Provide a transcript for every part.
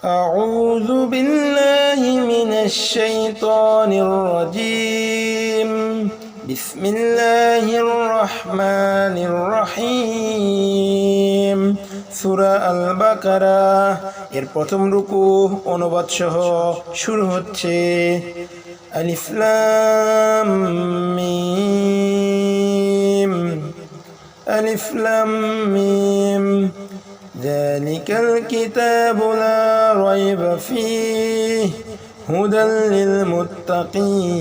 أعوذ بالله من الشيطان الرجيم بسم الله الرحمن الرحيم সূরা আল বাকারা এর প্রথম রুকু অনুবাদ সহ শুরু হচ্ছে। আলিফ লাম মিম আলিফ লাম মিম ذلك الكتاب لا ريب فيه هدى للمتقين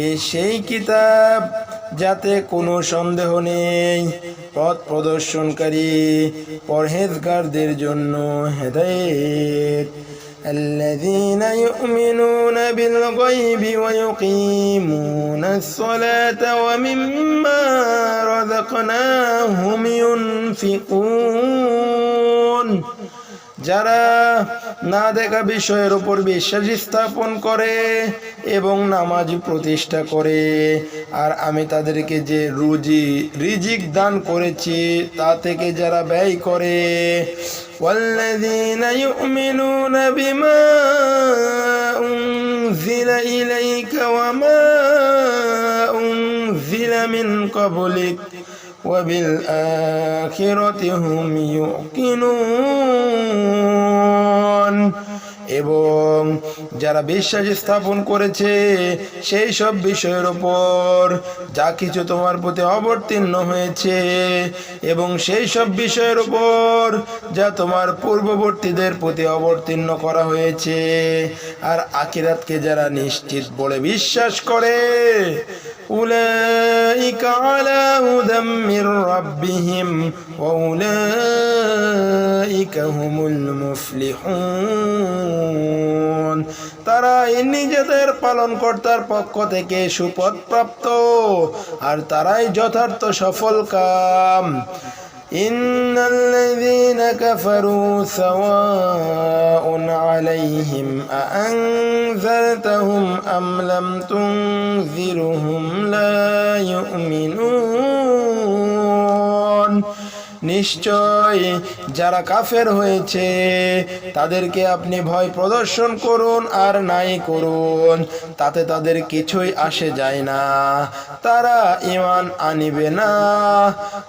এই সেই কিতাব যাতে কোনো সন্দেহ নেই, পথ প্রদর্শনকারী পরহেজগারদের জন্য হেদায়েত। الذين يؤمنون بالغيب ويقيمون الصلاة ومما رزقناهم ينفقون যারা না দেখা বিষয়ের উপর বিশ্বাস স্থাপন করে এবং নামাজ প্রতিষ্ঠা করে, আর আমি তাদেরকে যে রিজিক দান করেছি তা থেকে যারা ব্যয় করে। والذين يؤمنون بما أنزل إليك وما أنزل من قبلك وبالآخرة هم يوقنون এবং যারা বিশ্বাস স্থাপন করেছে সেই সব বিষয়ের উপর যা কিছু তোমার প্রতি অবতীর্ণ হয়েছে এবং সেই সব বিষয়ের উপর যা তোমার পূর্ববর্তীদের প্রতি অবতীর্ণ করা হয়েছে, আর আখিরাতকে যারা নিশ্চিত বলে বিশ্বাস করে। উলাইকা আলা হুদাম মির রাব্বিহিম ওয়া উলাইকা হুমুল মুফলিহুন তারা নিজেদের পালনকর্তার পক্ষ থেকে সুপথ প্রাপ্ত, আর তারাই যথার্থ সফলকাম। ইন্নাল্লাযীনা কাফারু সাওয়াউন আলাইহিম আআনযারতাহুম আম লাম তুনযিরহুম লা ইউমিনুন নিশ্চয় যারা কাফের হয়েছে তাদেরকে আপনি ভয় প্রদর্শন করুন আর নাই করুন, তাতে তাদের কিছুই আসে যায় না, তারা ঈমান আনিবে না।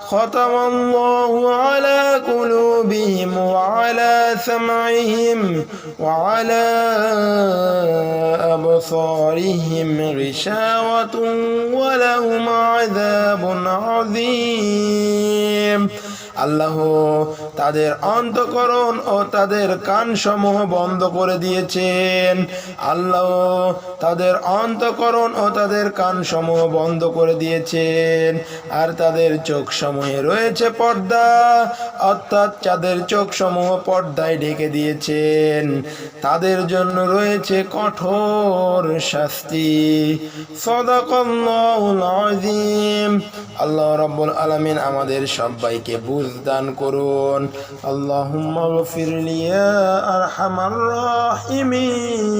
খতামাল্লাহু আলা কুলুবিহিম ওয়া আলা সামঈহিম ওয়া আলা আবসারিহিম গিশাওয়াতুন ওয়া লাহুম আযাবুন আযীম আল্লাহ তাদের অন্তঃকরণ ও তাদের কানসমূহ বন্ধ করে দিয়েছেন। আল্লাহ তাদের অন্তঃকরণ ও তাদের কানসমূহ বন্ধ করে দিয়েছেন, আর তাদের চোখসমূহে রয়েছে পর্দা, অর্থাৎ তাদের চোখসমূহ পর্দায় ঢেকে দিয়েছেন, তাদের জন্য রয়েছে কঠোর শাস্তি। সাদাকাল্লাহুল আযীম। আল্লাহ রাব্বুল আলামিন আমাদের সবাইকে দান করুন। আল্লাহুম্মা গফির লি ইয়া আরহামার রাহিমিন।